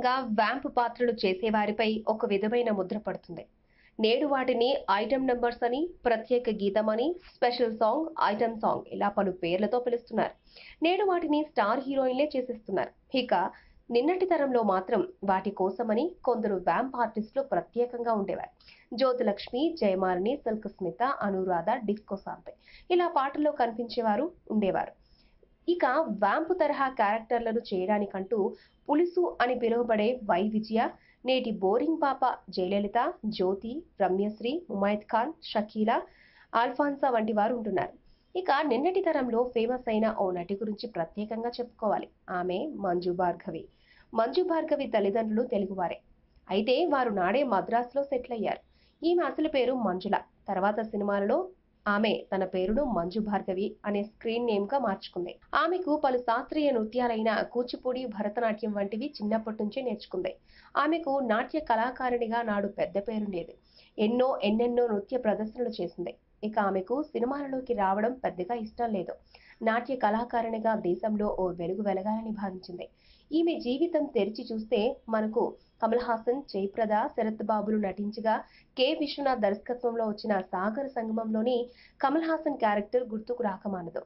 సాధారణంగా వ్యాంప్ పాత్రలు చేసేవారిపై ఒక విధమైన ముద్ర పడుతుంది. నేడు వాటిని ఐటెమ్ నంబర్స్ అని, ప్రత్యేక గీతం అని, స్పెషల్ సాంగ్, ఐటెమ్ సాంగ్ ఇలా పలు పేర్లతో పిలుస్తున్నారు. నేడు వాటిని స్టార్ హీరోయిన్లే చేసేస్తున్నారు. ఇక నిన్నటి తరంలో మాత్రం వాటి కోసమని కొందరు వ్యాంప్ ఆర్టిస్టులు ప్రత్యేకంగా ఉండేవారు. జ్యోతిలక్ష్మి, జయమాలిని, సిల్క్ స్మిత, అనురాధ, డిస్కో శాంతి ఇలా పాటల్లో కనిపించేవారు ఉండేవారు. ఇక వ్యాంపు తరహా క్యారెక్టర్లను చేయడానికంటూ పులుసు అని పిలువబడే వై విజయ, నేటి బోరింగ్ పాప జయలలిత, జ్యోతి, రమ్యశ్రీ, ముమైత్ ఖాన్, షకీలా, అల్ఫాన్సా వంటి వారు ఉంటున్నారు. ఇక నిన్నటి తరంలో ఫేమస్ అయిన ఓ నటి గురించి ప్రత్యేకంగా చెప్పుకోవాలి. ఆమె మంజు భార్గవి. మంజు భార్గవి తల్లిదండ్రులు తెలుగువారే. అయితే వారు నాడే మద్రాసులో సెటిల్ అయ్యారు. ఈమె అసలు పేరు మంజుల. తర్వాత సినిమాలలో ఆమె తన పేరును మంజు భార్గవి అనే స్క్రీన్ నేమ్ గా మార్చుకుంది. ఆమెకు పలు శాస్త్రీయ నృత్యాలైన కూచిపూడి, భరతనాట్యం వంటివి చిన్నప్పటి నుంచే నేర్చుకుంది. ఆమెకు నాట్య కళాకారిణిగా నాడు పెద్ద పేరుండేది. ఎన్నెన్నో నృత్య ప్రదర్శనలు చేసింది. ఇక ఆమెకు సినిమాలలోకి రావడం పెద్దగా ఇష్టం లేదు. నాట్య కళాకారిణిగా దేశంలో ఓ వెలుగు వెలగాలని భావించింది. ఈమె జీవితం తెరిచి చూస్తే మనకు కమల్ హాసన్, జయప్రద, శరత్ బాబులు నటించగా కె. విశ్వనాథ్ దర్శకత్వంలో వచ్చిన సాగర సంగమంలోని కమల్ హాసన్ క్యారెక్టర్ గుర్తుకు రాకమానదు.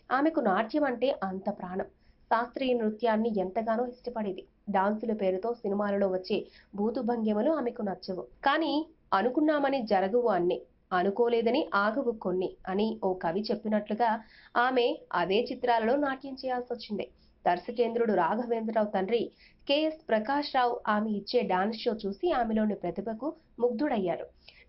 ఆమెకు నాట్యం అంటే అంత ప్రాణం. శాస్త్రీయ నృత్యాన్ని ఎంతగానో ఇష్టపడేది. డాన్సుల పేరుతో సినిమాలలో వచ్చే భూతు భంగిమలు ఆమెకు నచ్చవు. కానీ అనుకున్నామని జరగవు అన్ని, అనుకోలేదని ఆగవు కొన్ని అని ఓ కవి చెప్పినట్లుగా ఆమె అదే చిత్రాలలో నాట్యం చేయాల్సి వచ్చింది. దర్శకేంద్రుడు రాఘవేంద్రరావు తండ్రి కెఎస్ ప్రకాష్ రావు ఆమె ఇచ్చే డాన్స్ షో చూసి ఆమెలోని ప్రతిభకు ముగ్ధుడయ్యాడు.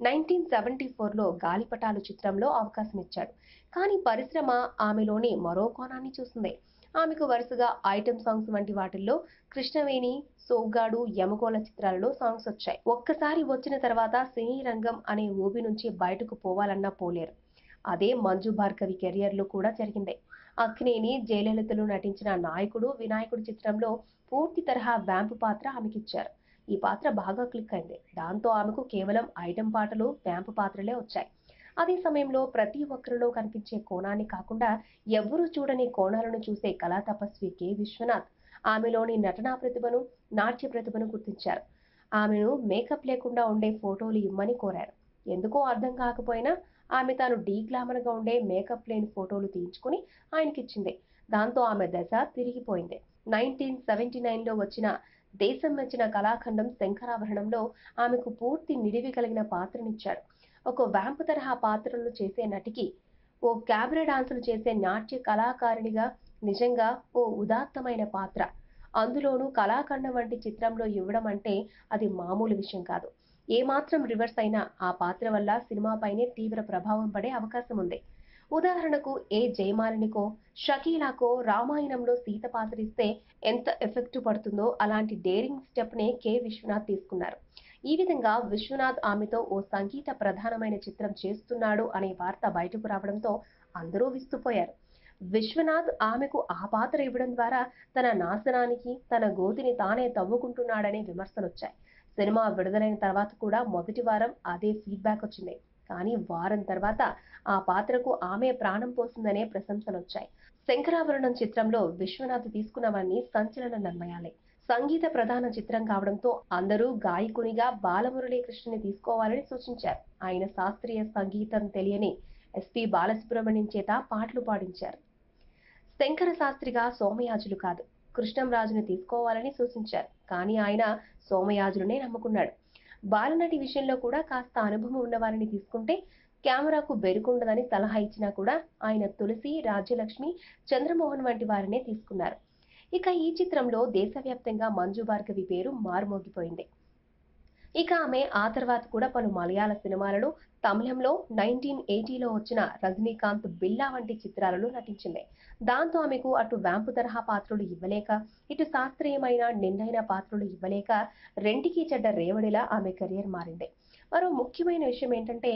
1974లో గాలిపటాలు చిత్రంలో అవకాశం ఇచ్చాడు. కానీ పరిశ్రమ ఆమెలోని మరో కోణాన్ని చూసింది. ఆమెకు వరుసగా ఐటెం సాంగ్స్ వంటి వాటిల్లో కృష్ణవేణి, సోగ్గాడు, యమగోళ చిత్రాలలో సాంగ్స్ వచ్చాయి. ఒక్కసారి వచ్చిన తర్వాత సినీ రంగం అనే ఊబి నుంచి బయటకు పోవాలన్నా పోలేరు. అదే మంజు భార్గవి కెరియర్ లో కూడా జరిగింది. అక్కినేని, జయలలితలు నటించిన నాయకుడు, వినాయకుడు చిత్రంలో పూర్తి తరహా వ్యాంపు పాత్ర ఆమెకిచ్చారు. ఈ పాత్ర బాగా క్లిక్ అయింది. దాంతో ఆమెకు కేవలం ఐటెం పాటలు, వ్యాంపు పాత్రలే వచ్చాయి. అదే సమయంలో ప్రతి ఒక్కరిలో కనిపించే కోణాన్ని కాకుండా ఎవ్వరూ చూడని కోణాలను చూసే కళా తపస్వి కె. విశ్వనాథ్ ఆమెలోని నటనా ప్రతిభను, నాట్య ప్రతిభను గుర్తించారు. ఆమెను మేకప్ లేకుండా ఉండే ఫోటోలు ఇమ్మని కోరారు. ఎందుకో అర్థం కాకపోయినా ఆమె తాను గ్లామర్ గా ఉండే మేకప్ లేని ఫోటోలు తీయించుకుని ఆయనకిచ్చింది. దాంతో ఆమె దశ తిరిగిపోయింది. 1979లో వచ్చిన దేశం మెచ్చిన కళాఖండం శంకరాభరణంలో ఆమెకు పూర్తి నిడివి కలిగిన పాత్రనిచ్చారు. ఒక వ్యాంపు తరహా పాత్రలు చేసే నటికి ఓ క్యాబరే డాన్సులు చేసే నాట్య కళాకారిణిగా నిజంగా ఓ ఉదాత్తమైన పాత్ర, అందులోనూ కళాఖండం వంటి చిత్రంలో ఇవ్వడం అంటే అది మామూలు విషయం కాదు. ఏమాత్రం రివర్స్ అయినా ఆ పాత్ర వల్ల సినిమాపైనే తీవ్ర ప్రభావం పడే అవకాశం ఉంది. ఉదాహరణకు జయమాలినికో, షకీలాకో రామాయణంలో సీత పాత్ర ఇస్తే ఎంత ఎఫెక్ట్ పడుతుందో అలాంటి డేరింగ్ స్టెప్ నే కె. విశ్వనాథ్ తీసుకున్నారు. ఈ విధంగా విశ్వనాథ్ ఆమెతో ఓ సంగీత ప్రధానమైన చిత్రం చేస్తున్నాడు అనే వార్త బయటకు రావడంతో అందరూ విస్తుపోయారు. విశ్వనాథ్ ఆమెకు ఆ పాత్ర ఇవ్వడం ద్వారా తన నాశనానికి, తన గోతిని తానే తవ్వుకుంటున్నాడనే విమర్శలొచ్చాయి. సినిమా విడుదలైన తర్వాత కూడా మొదటి వారం అదే ఫీడ్బ్యాక్ వచ్చింది. కానీ వారం తర్వాత ఆ పాత్రకు ఆమె ప్రాణం పోసిందనే ప్రశంసలొచ్చాయి. శంకరాభరణం చిత్రంలో విశ్వనాథ్ తీసుకున్నవన్నీ సంచలన నిర్ణయాలే. సంగీత ప్రధాన చిత్రం కావడంతో అందరూ గాయకునిగా బాలమురళీకృష్ణని తీసుకోవాలని సూచించారు. ఆయన శాస్త్రీయ సంగీతం తెలియని ఎస్పి బాలసుబ్రహ్మణ్యం చేత పాటలు పాడించారు. శంకర శాస్త్రిగా సోమయాజులు కాదు, కృష్ణంరాజుని తీసుకోవాలని సూచించారు. కానీ ఆయన సోమయాజులనే నమ్ముకున్నాడు. బాలనటి విషయంలో కూడా కాస్త అనుభవం ఉన్నవారిని తీసుకుంటే కెమెరాకు బెరుకుండదని సలహా ఇచ్చినా కూడా ఆయన తులసి, రాజ్యలక్ష్మి, చంద్రమోహన్ వంటి వారినే తీసుకున్నారు. ఇక ఈ చిత్రంలో దేశవ్యాప్తంగా మంజు భార్గవి పేరు మారుమోగిపోయింది. ఇక ఆమె ఆ తర్వాత కూడా పలు మలయాళ సినిమాలలో, తమిళంలో 1980లో వచ్చిన రజనీకాంత్, బిల్లా వంటి చిత్రాలలో నటించింది. దాంతో ఆమెకు అటు వ్యాంపు తరహా పాత్రలు ఇవ్వలేక, ఇటు శాస్త్రీయమైన నిండైన పాత్రలు ఇవ్వలేక రెంటికి చెడ్డ రేవడిలా ఆమె కెరియర్ మారింది. మరో ముఖ్యమైన విషయం ఏంటంటే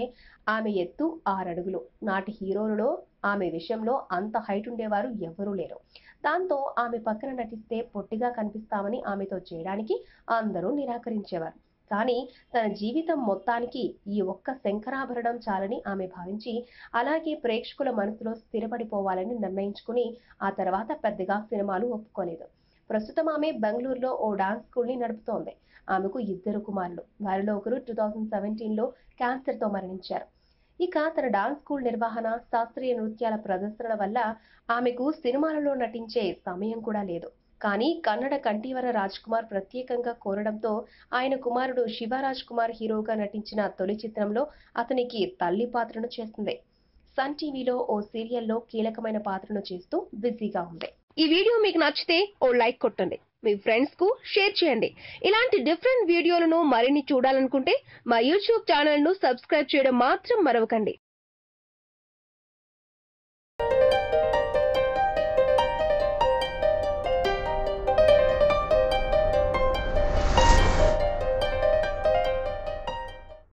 ఆమె ఎత్తు 6 అడుగులు. నాటి హీరోలలో ఆమె విషయంలో అంత హైట్ ఉండేవారు ఎవ్వరూ లేరు. దాంతో ఆమె పక్కన నటిస్తే పొట్టిగా కనిపిస్తామని ఆమెతో చేయడానికి అందరూ నిరాకరించేవారు. కానీ తన జీవితం మొత్తానికి ఈ ఒక్క శంకరాభరణం చాలని ఆమె భావించి అలాగే ప్రేక్షకుల మనసులో స్థిరపడిపోవాలని నిర్ణయించుకుని ఆ తర్వాత పెద్దగా సినిమాలు ఒప్పుకోలేదు. ప్రస్తుతం ఆమె బెంగళూరులో ఓ డాన్స్ స్కూల్ ని నడుపుతోంది. ఆమెకు 2 కుమారులు. వారిలో ఒకరు 2017లో క్యాన్సర్ తో మరణించారు. ఇక తన డాన్స్ స్కూల్ నిర్వహణ, శాస్త్రీయ నృత్యాల ప్రదర్శనల వల్ల ఆమెకు సినిమాలలో నటించే సమయం కూడా లేదు. కానీ కన్నడ కంఠీవర రాజ్ కుమార్ ప్రత్యేకంగా కోరడంతో ఆయన కుమారుడు శివరాజ్ కుమార్ హీరోగా నటించిన తొలి చిత్రంలో అతనికి తల్లి పాత్రను చేస్తుంది. సన్ టీవీలో ఓ సీరియల్లో కీలకమైన పాత్రను చేస్తూ బిజీగా ఉంది. ఈ వీడియో మీకు నచ్చితే ఓ లైక్ కొట్టండి. మీ ఫ్రెండ్స్ కు షేర్ చేయండి. ఇలాంటి డిఫరెంట్ వీడియోలను మరిన్ని చూడాలనుకుంటే మా యూట్యూబ్ ఛానల్ ను సబ్స్క్రైబ్ చేయడం మాత్రం మరవకండి.